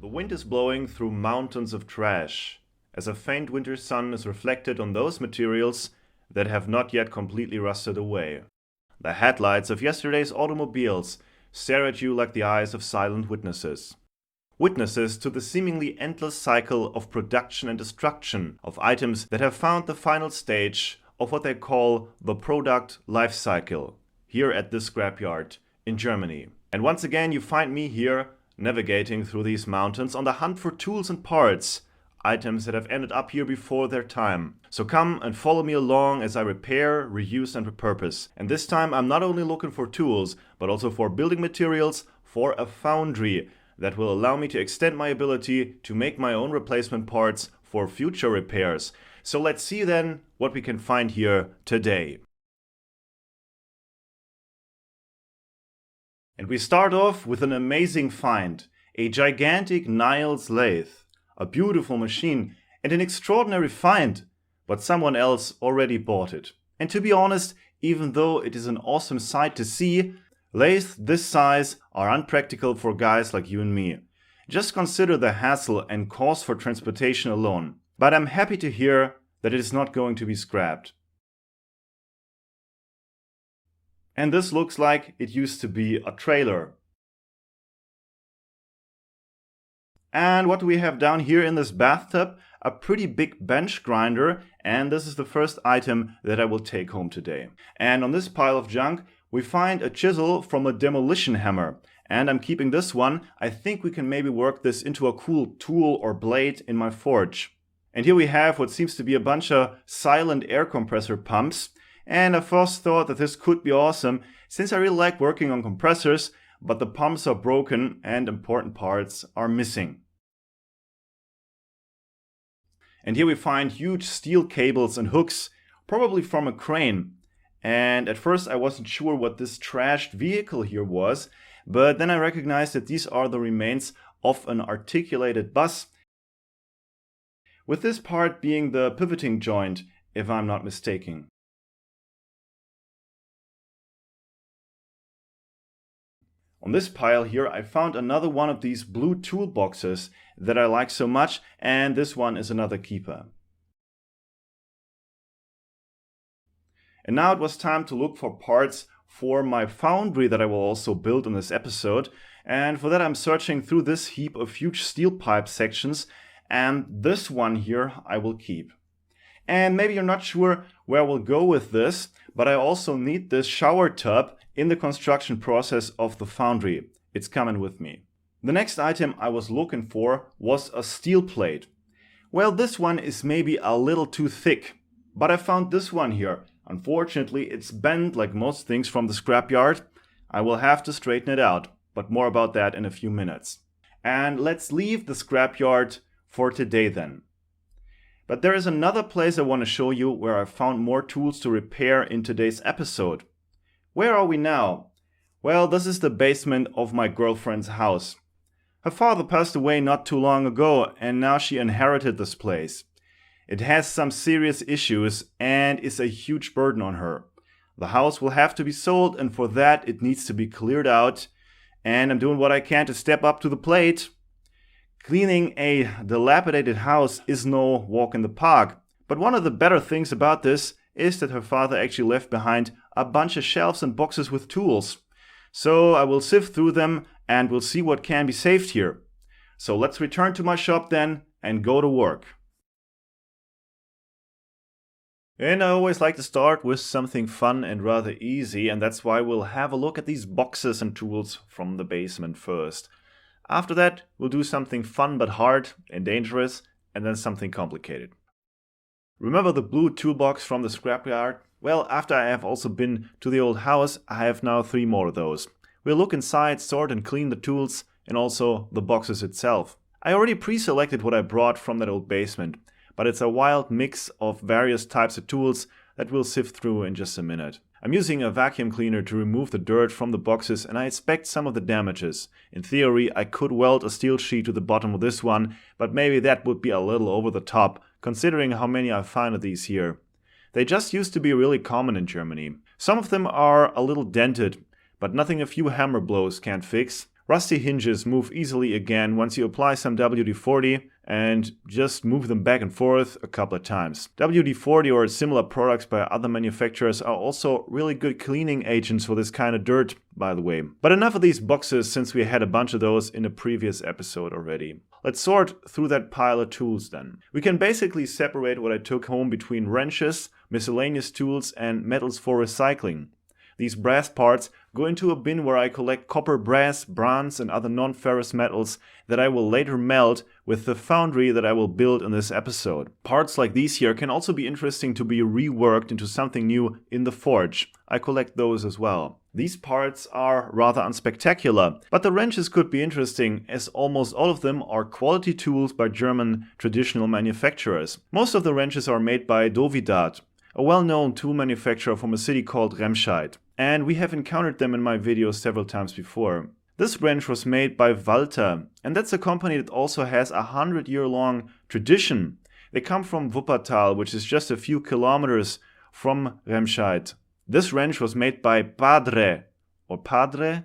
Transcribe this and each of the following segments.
The wind is blowing through mountains of trash, as a faint winter sun is reflected on those materials that have not yet completely rusted away. The headlights of yesterday's automobiles stare at you like the eyes of silent witnesses. Witnesses to the seemingly endless cycle of production and destruction of items that have found the final stage of what they call the product life cycle, here at this scrapyard in Germany. And once again you find me here, navigating through these mountains on the hunt for tools and parts, items that have ended up here before their time. So come and follow me along as I repair, reuse and repurpose. And this time I'm not only looking for tools, but also for building materials for a foundry that will allow me to extend my ability to make my own replacement parts for future repairs. So let's see then what we can find here today. And we start off with an amazing find, a gigantic Niles lathe, a beautiful machine and an extraordinary find, but someone else already bought it. And to be honest, even though it is an awesome sight to see, lathes this size are unpractical for guys like you and me. Just consider the hassle and cost for transportation alone. But I'm happy to hear that it is not going to be scrapped. And this looks like it used to be a trailer. And what do we have down here in this bathtub? A pretty big bench grinder, and this is the first item that I will take home today. And on this pile of junk we find a chisel from a Demolition Hammer. And I'm keeping this one. I think we can maybe work this into a cool tool or blade in my forge. And here we have what seems to be a bunch of silent air compressor pumps. And I first thought that this could be awesome, since I really like working on compressors, but the pumps are broken and important parts are missing. And here we find huge steel cables and hooks, probably from a crane. And at first I wasn't sure what this trashed vehicle here was, but then I recognized that these are the remains of an articulated bus, with this part being the pivoting joint, if I'm not mistaken. On this pile here I found another one of these blue toolboxes that I like so much, and this one is another keeper. And now it was time to look for parts for my foundry that I will also build in this episode, and for that I'm searching through this heap of huge steel pipe sections, and this one here I will keep. And maybe you're not sure where I will go with this, but I also need this shower tub in the construction process of the foundry. It's coming with me. The next item I was looking for was a steel plate. Well, this one is maybe a little too thick, but I found this one here. Unfortunately, it's bent like most things from the scrapyard. I will have to straighten it out, but more about that in a few minutes. And let's leave the scrapyard for today then. But there is another place I want to show you where I found more tools to repair in today's episode. Where are we now? Well, this is the basement of my girlfriend's house. Her father passed away not too long ago, and now she inherited this place. It has some serious issues and is a huge burden on her. The house will have to be sold, and for that it needs to be cleared out, and I'm doing what I can to step up to the plate. Cleaning a dilapidated house is no walk in the park, but one of the better things about this is that her father actually left behind a bunch of shelves and boxes with tools. So I will sift through them and we'll see what can be saved here. So let's return to my shop then and go to work. And I always like to start with something fun and rather easy, and that's why we'll have a look at these boxes and tools from the basement first. After that, we'll do something fun but hard and dangerous, and then something complicated. Remember the blue toolbox from the scrapyard? Well, after I have also been to the old house, I have now 3 more of those. We'll look inside, sort and clean the tools, and also the boxes itself. I already pre-selected what I brought from that old basement, but it's a wild mix of various types of tools that we'll sift through in just a minute. I'm using a vacuum cleaner to remove the dirt from the boxes, and I inspect some of the damages. In theory, I could weld a steel sheet to the bottom of this one, but maybe that would be a little over the top, considering how many I find of these here. They just used to be really common in Germany. Some of them are a little dented, but nothing a few hammer blows can't fix. Rusty hinges move easily again once you apply some WD-40 and just move them back and forth a couple of times. WD-40 or similar products by other manufacturers are also really good cleaning agents for this kind of dirt, by the way. But enough of these boxes, since we had a bunch of those in a previous episode already. Let's sort through that pile of tools then. We can basically separate what I took home between wrenches, miscellaneous tools and metals for recycling. These brass parts go into a bin where I collect copper, brass, bronze and other non-ferrous metals that I will later melt with the foundry that I will build in this episode. Parts like these here can also be interesting to be reworked into something new in the forge. I collect those as well. These parts are rather unspectacular, but the wrenches could be interesting as almost all of them are quality tools by German traditional manufacturers. Most of the wrenches are made by Dovidat, a well-known tool manufacturer from a city called Remscheid, and we have encountered them in my videos several times before. This wrench was made by Walter, and that's a company that also has a 100-year-long tradition. They come from Wuppertal, which is just a few kilometers from Remscheid. This wrench was made by Padre, or Padre?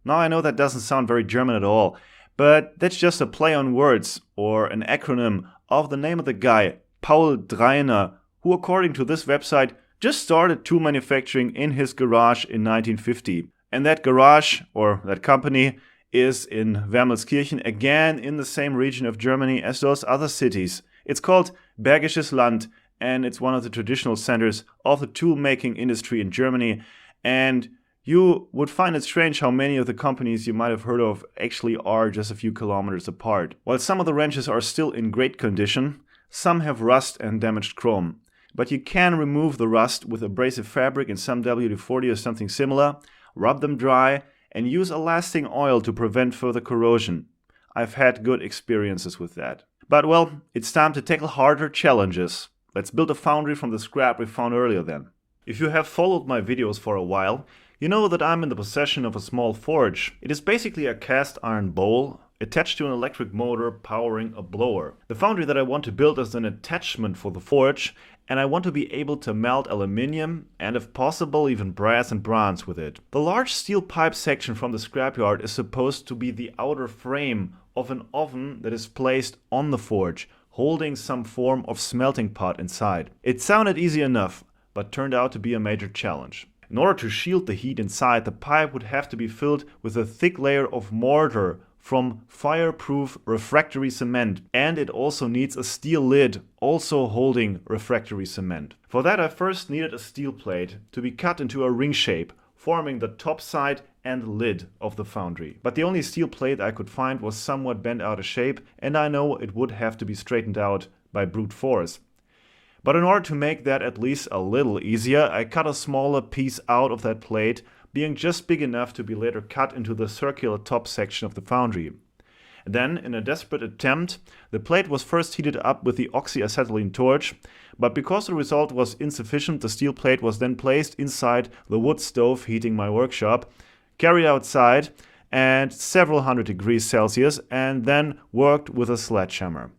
Now I know that doesn't sound very German at all, but that's just a play on words, or an acronym of the name of the guy, Paul Dreiner, who according to this website just started tool manufacturing in his garage in 1950. And that garage, or that company, is in Wermelskirchen, again in the same region of Germany as those other cities. It's called Bergisches Land, and it's one of the traditional centers of the tool-making industry in Germany. And you would find it strange how many of the companies you might have heard of actually are just a few kilometers apart. While some of the wrenches are still in great condition, some have rust and damaged chrome. But you can remove the rust with abrasive fabric and some WD-40 or something similar, rub them dry, and use a lasting oil to prevent further corrosion. I've had good experiences with that. But well, it's time to tackle harder challenges. Let's build a foundry from the scrap we found earlier then. If you have followed my videos for a while, you know that I'm in the possession of a small forge. It is basically a cast iron bowl attached to an electric motor powering a blower. The foundry that I want to build is an attachment for the forge, and I want to be able to melt aluminium and if possible even brass and bronze with it. The large steel pipe section from the scrapyard is supposed to be the outer frame of an oven that is placed on the forge, holding some form of smelting pot inside. It sounded easy enough, but turned out to be a major challenge. In order to shield the heat inside, the pipe would have to be filled with a thick layer of mortar from fireproof refractory cement, and it also needs a steel lid also holding refractory cement. For that I first needed a steel plate to be cut into a ring shape, forming the top side and lid of the foundry. But the only steel plate I could find was somewhat bent out of shape, and I know it would have to be straightened out by brute force. But in order to make that at least a little easier, I cut a smaller piece out of that plate, being just big enough to be later cut into the circular top section of the foundry. Then, in a desperate attempt, the plate was first heated up with the oxyacetylene torch, but because the result was insufficient, the steel plate was then placed inside the wood stove heating my workshop, carried outside at several hundred degrees Celsius, and then worked with a sledgehammer.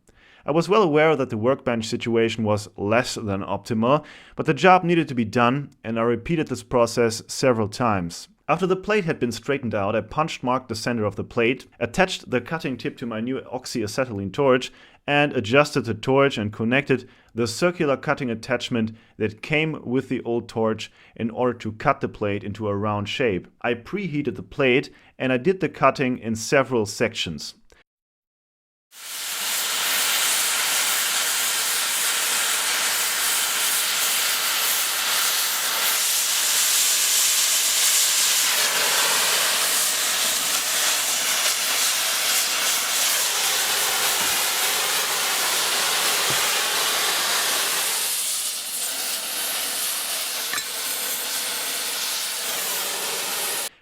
I was well aware that the workbench situation was less than optimal, but the job needed to be done, and I repeated this process several times. After the plate had been straightened out, I punch marked the center of the plate, attached the cutting tip to my new oxyacetylene torch, and adjusted the torch and connected the circular cutting attachment that came with the old torch in order to cut the plate into a round shape. I preheated the plate, and I did the cutting in several sections.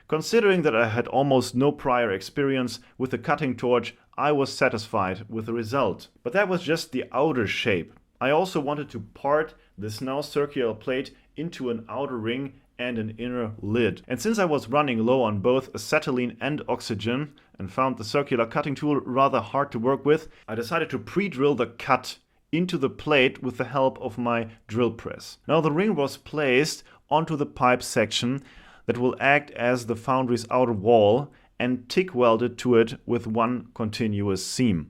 Considering that I had almost no prior experience with the cutting torch, I was satisfied with the result. But that was just the outer shape. I also wanted to part this now circular plate into an outer ring and an inner lid. And since I was running low on both acetylene and oxygen and found the circular cutting tool rather hard to work with, I decided to pre-drill the cut into the plate with the help of my drill press. Now the ring was placed onto the pipe section that will act as the foundry's outer wall, and TIG welded to it with one continuous seam.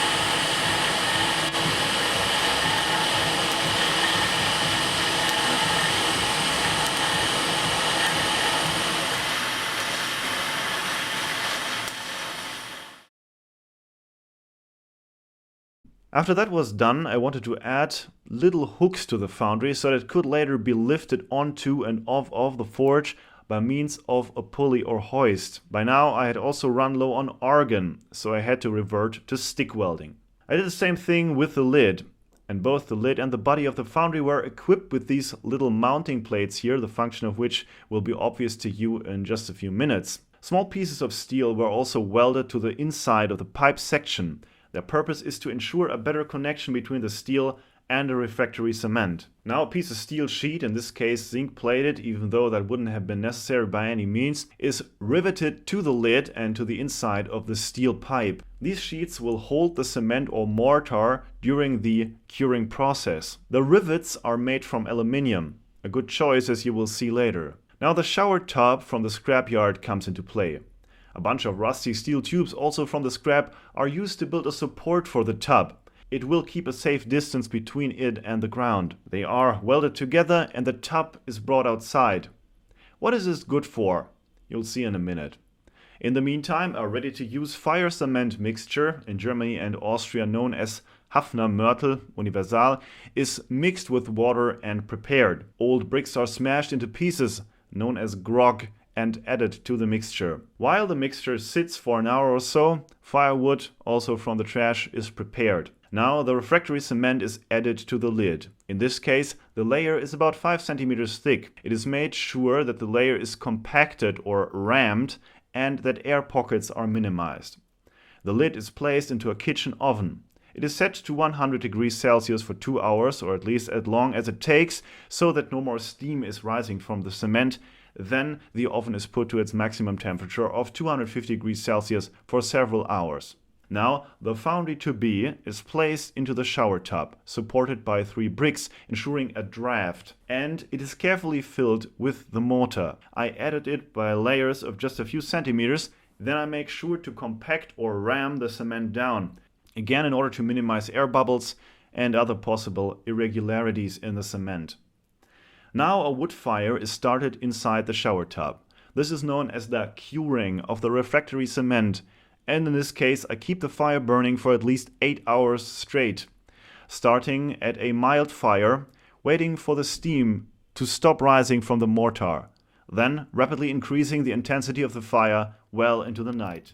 After that was done, I wanted to add little hooks to the foundry so that it could later be lifted onto and off of the forge by means of a pulley or hoist. By now I had also run low on argon, so I had to revert to stick welding. I did the same thing with the lid, and both the lid and the body of the foundry were equipped with these little mounting plates here, the function of which will be obvious to you in just a few minutes. Small pieces of steel were also welded to the inside of the pipe section. Their purpose is to ensure a better connection between the steel and the refractory cement. Now a piece of steel sheet, in this case zinc plated, even though that wouldn't have been necessary by any means, is riveted to the lid and to the inside of the steel pipe. These sheets will hold the cement or mortar during the curing process. The rivets are made from aluminium, a good choice as you will see later. Now the shower tub from the scrapyard comes into play. A bunch of rusty steel tubes, also from the scrap, are used to build a support for the tub. It will keep a safe distance between it and the ground. They are welded together and the tub is brought outside. What is this good for? You'll see in a minute. In the meantime, a ready-to-use fire cement mixture, in Germany and Austria known as Hafner Mörtel Universal, is mixed with water and prepared. Old bricks are smashed into pieces, known as grog, and added to the mixture. While the mixture sits for an hour or so, firewood, also from the trash, is prepared. Now the refractory cement is added to the lid. In this case, the layer is about 5 centimeters thick. It is made sure that the layer is compacted or rammed and that air pockets are minimized. The lid is placed into a kitchen oven. It is set to 100 degrees Celsius for 2 hours, or at least as long as it takes, so that no more steam is rising from the cement. Then the oven is put to its maximum temperature of 250 degrees Celsius for several hours. Now the foundry to be is placed into the shower tub, supported by 3 bricks, ensuring a draft, and it is carefully filled with the mortar. I added it by layers of just a few centimeters, then I make sure to compact or ram the cement down, again in order to minimize air bubbles and other possible irregularities in the cement. Now a wood fire is started inside the shower tub. This is known as the curing of the refractory cement, and in this case I keep the fire burning for at least 8 hours straight, starting at a mild fire, waiting for the steam to stop rising from the mortar, then rapidly increasing the intensity of the fire well into the night.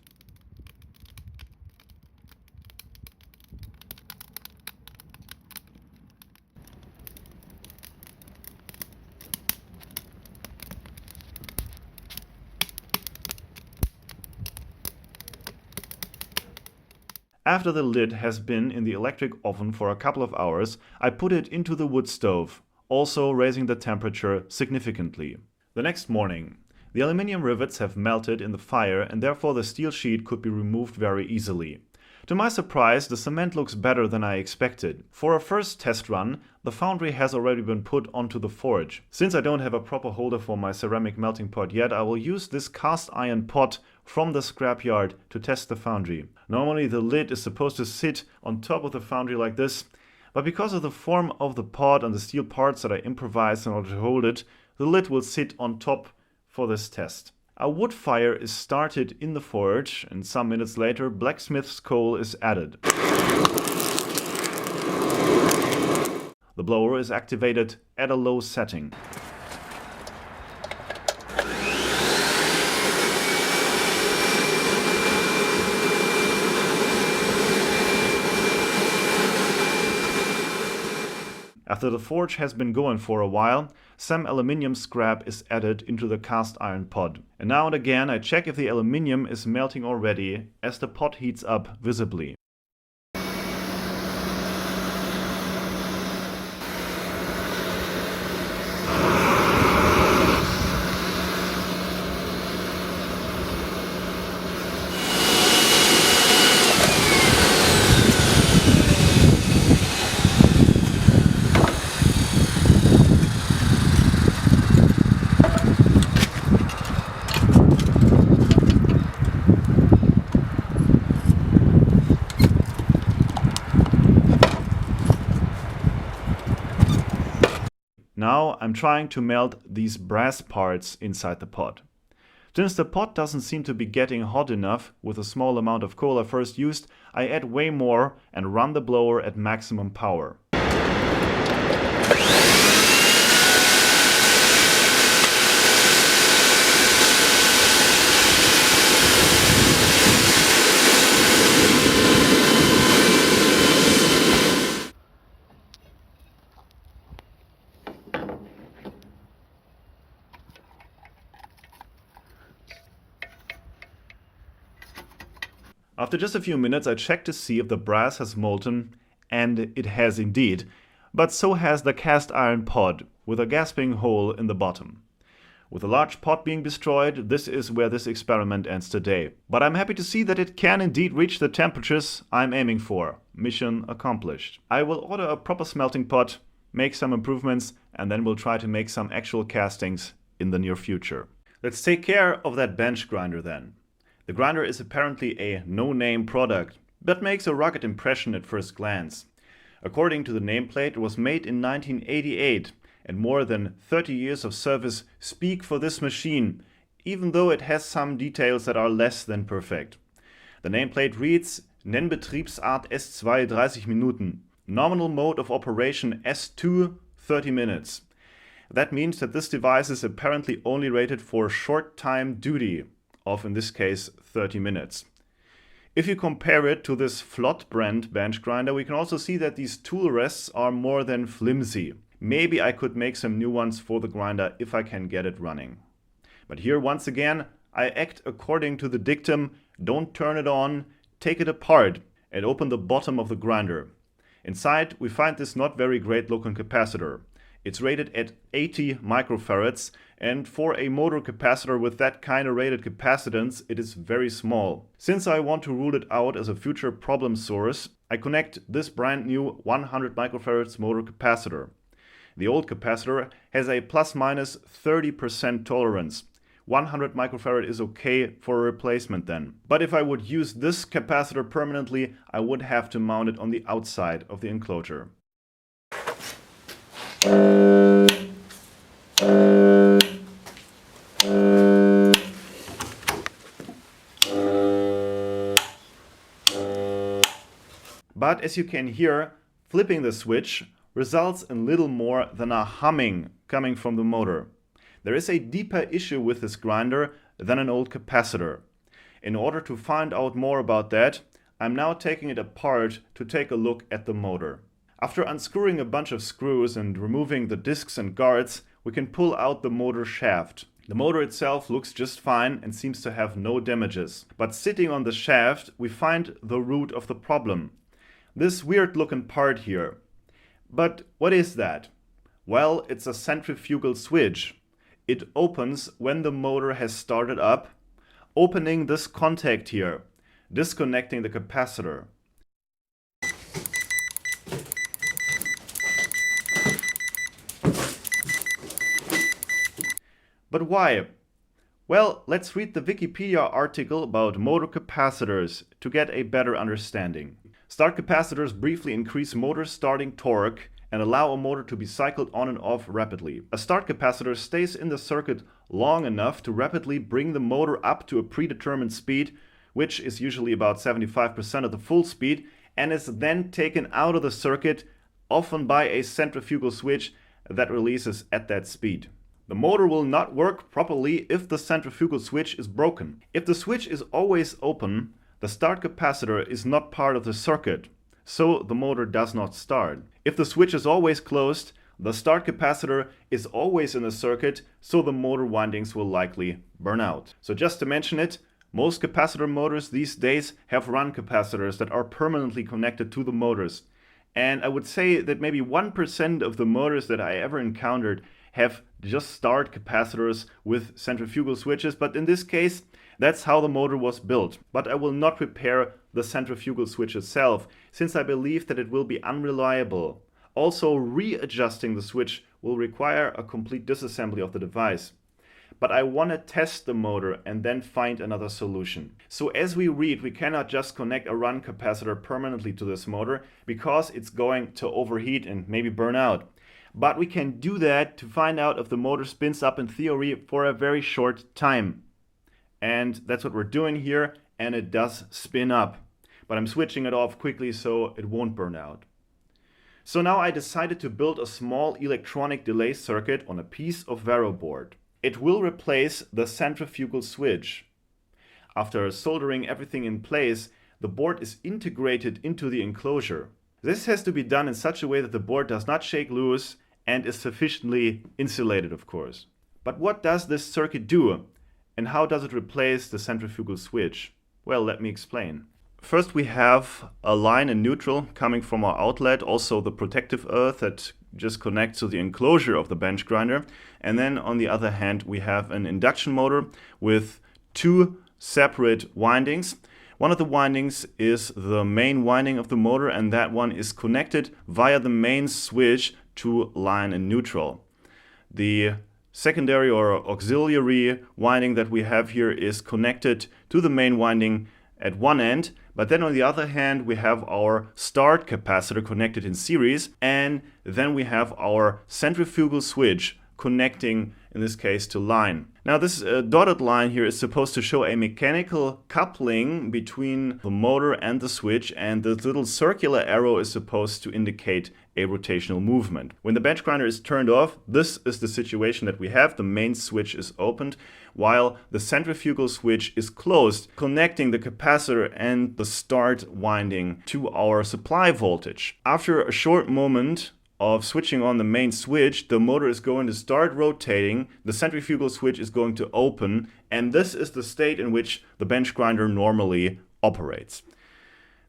After the lid has been in the electric oven for a couple of hours, I put it into the wood stove, also raising the temperature significantly. The next morning, the aluminium rivets have melted in the fire and therefore the steel sheet could be removed very easily. To my surprise, the cement looks better than I expected. For a first test run, the foundry has already been put onto the forge. Since I don't have a proper holder for my ceramic melting pot yet, I will use this cast iron pot from the scrapyard to test the foundry. Normally the lid is supposed to sit on top of the foundry like this, but because of the form of the pot and the steel parts that I improvised in order to hold it, the lid will sit on top for this test. A wood fire is started in the forge, and some minutes later blacksmith's coal is added. The blower is activated at a low setting. After the forge has been going for a while, some aluminium scrap is added into the cast iron pot. And now and again I check if the aluminium is melting already as the pot heats up visibly. Now I'm trying to melt these brass parts inside the pot. Since the pot doesn't seem to be getting hot enough with the small amount of coal I first used, I add way more and run the blower at maximum power. After just a few minutes I check to see if the brass has molten, and it has indeed, but so has the cast iron pot with a gaping hole in the bottom. With a large pot being destroyed, this is where this experiment ends today. But I'm happy to see that it can indeed reach the temperatures I'm aiming for. Mission accomplished. I will order a proper smelting pot, make some improvements, and then we'll try to make some actual castings in the near future. Let's take care of that bench grinder then. The grinder is apparently a no-name product, but makes a rugged impression at first glance. According to the nameplate, it was made in 1988, and more than 30 years of service speak for this machine, even though it has some details that are less than perfect. The nameplate reads Nennbetriebsart S2 30 Minuten, nominal mode of operation S2 30 minutes. That means that this device is apparently only rated for short time duty, of in this case 30 minutes. If you compare it to this Flott brand bench grinder, we can also see that these tool rests are more than flimsy. Maybe I could make some new ones for the grinder if I can get it running. But here once again I act according to the dictum, don't turn it on, take it apart and open the bottom of the grinder. Inside we find this not very great looking capacitor. It's rated at 80 microfarads, and for a motor capacitor with that kind of rated capacitance, it is very small. Since I want to rule it out as a future problem source, I connect this brand new 100 microfarads motor capacitor. The old capacitor has a plus-minus 30% tolerance. 100 microfarad is okay for a replacement then. But if I would use this capacitor permanently, I would have to mount it on the outside of the enclosure. But as you can hear, flipping the switch results in little more than a humming coming from the motor. There is a deeper issue with this grinder than an old capacitor. In order to find out more about that, I'm now taking it apart to take a look at the motor. After unscrewing a bunch of screws and removing the discs and guards, we can pull out the motor shaft. The motor itself looks just fine and seems to have no damages. But sitting on the shaft, we find the root of the problem. This weird looking part here. But what is that? Well, it's a centrifugal switch. It opens when the motor has started up, opening this contact here, disconnecting the capacitor. But why? Well, let's read the Wikipedia article about motor capacitors to get a better understanding. Start capacitors briefly increase motor starting torque and allow a motor to be cycled on and off rapidly. A start capacitor stays in the circuit long enough to rapidly bring the motor up to a predetermined speed, which is usually about 75% of the full speed, and is then taken out of the circuit, often by a centrifugal switch that releases at that speed. The motor will not work properly if the centrifugal switch is broken. If the switch is always open, the start capacitor is not part of the circuit, so the motor does not start. If the switch is always closed, the start capacitor is always in the circuit, so the motor windings will likely burn out. So just to mention it, most capacitor motors these days have run capacitors that are permanently connected to the motors. And I would say that maybe 1% of the motors that I ever encountered have just start capacitors with centrifugal switches, but in this case, that's how the motor was built. But I will not repair the centrifugal switch itself, since I believe that it will be unreliable. Also, readjusting the switch will require a complete disassembly of the device. But I want to test the motor and then find another solution. So as we read, we cannot just connect a run capacitor permanently to this motor because it's going to overheat and maybe burn out. but we can do that to find out if the motor spins up in theory for a very short time. And that's what we're doing here, and it does spin up. But I'm switching it off quickly so it won't burn out. So now I decided to build a small electronic delay circuit on a piece of Vero board. It will replace the centrifugal switch. After soldering everything in place, the board is integrated into the enclosure. This has to be done in such a way that the board does not shake loose and is sufficiently insulated, of course. But what does this circuit do? And how does it replace the centrifugal switch? Well, let me explain. First, we have a line in neutral coming from our outlet, also the protective earth that just connects to the enclosure of the bench grinder. And then on the other hand, we have an induction motor with two separate windings. One of the windings is the main winding of the motor, and that one is connected via the main switch to line in neutral. The secondary or auxiliary winding that we have here is connected to the main winding at one end, but then on the other hand we have our start capacitor connected in series, and then we have our centrifugal switch connecting, in this case, to line. Now this dotted line here is supposed to show a mechanical coupling between the motor and the switch, and the little circular arrow is supposed to indicate a rotational movement. When the bench grinder is turned off, this is the situation that we have. The main switch is opened while the centrifugal switch is closed, connecting the capacitor and the start winding to our supply voltage. After a short moment of switching on the main switch, the motor is going to start rotating, the centrifugal switch is going to open, and this is the state in which the bench grinder normally operates.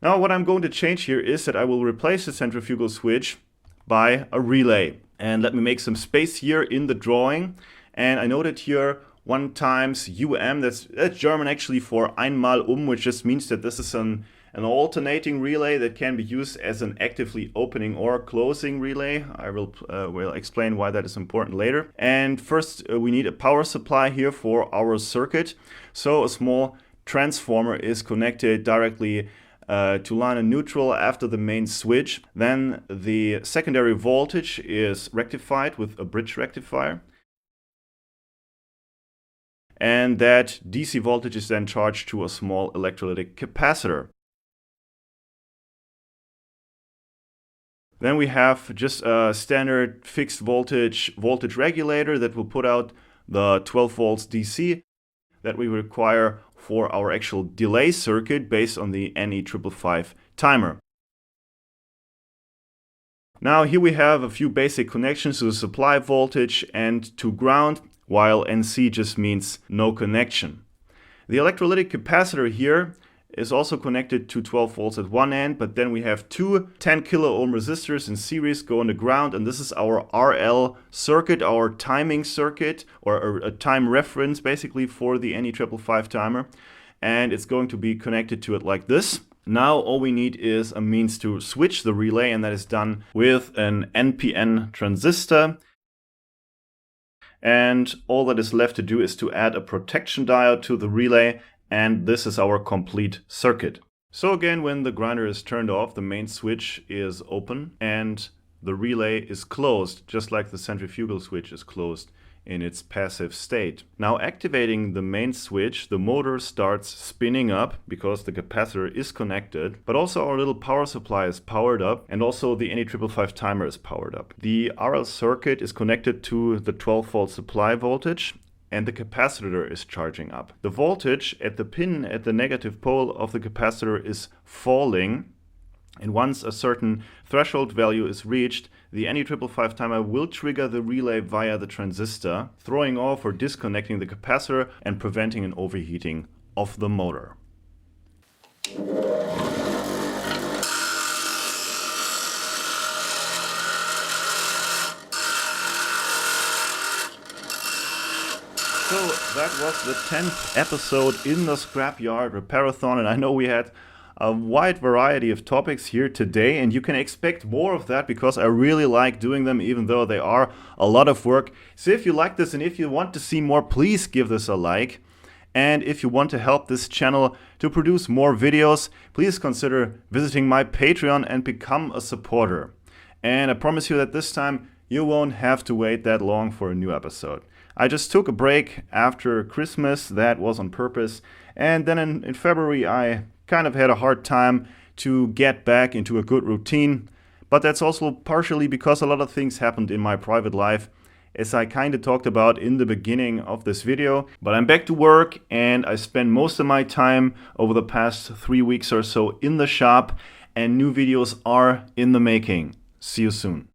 Now what I'm going to change here is that I will replace the centrifugal switch by a relay. And let me make some space here in the drawing. And I noted here 1 times that's German actually for einmal which just means that this is an alternating relay that can be used as an actively opening or closing relay. I will explain why that is important later. And first we need a power supply here for our circuit. So a small transformer is connected directly to line and neutral after the main switch. Then the secondary voltage is rectified with a bridge rectifier. And that DC voltage is then charged to a small electrolytic capacitor. Then we have just a standard fixed voltage regulator that will put out the 12 volts DC that we require for our actual delay circuit based on the NE555 timer. Now here we have a few basic connections to the supply voltage and to ground, while NC just means no connection. The electrolytic capacitor here is also connected to 12 volts at one end, but then we have two 10 kilo ohm resistors in series going to ground, and this is our RL circuit, our timing circuit, or a time reference basically for the NE555 timer, and it's going to be connected to it like this. Now all we need is a means to switch the relay, and that is done with an NPN transistor. And all that is left to do is to add a protection diode to the relay, and this is our complete circuit. So again, when the grinder is turned off, the main switch is open and the relay is closed, just like the centrifugal switch is closed in its passive state. Now activating the main switch, the motor starts spinning up because the capacitor is connected, but also our little power supply is powered up, and also the NE555 timer is powered up. The RL circuit is connected to the 12 volt supply voltage, and the capacitor is charging up. The voltage at the pin at the negative pole of the capacitor is falling, and once a certain threshold value is reached, the NE555 timer will trigger the relay via the transistor, throwing off or disconnecting the capacitor and preventing an overheating of the motor. So that was the 10th episode in the Scrapyard Repair-A-Thon, and I know we had a wide variety of topics here today, and you can expect more of that because I really like doing them, even though they are a lot of work. So if you like this and if you want to see more, please give this a like. And if you want to help this channel to produce more videos, please consider visiting my Patreon and become a supporter. And I promise you that this time you won't have to wait that long for a new episode. I just took a break after Christmas, that was on purpose, and then in February I kind of had a hard time to get back into a good routine, but that's also partially because a lot of things happened in my private life, as I kind of talked about in the beginning of this video. But I'm back to work and I spend most of my time over the past 3 weeks or so in the shop, and new videos are in the making. See you soon.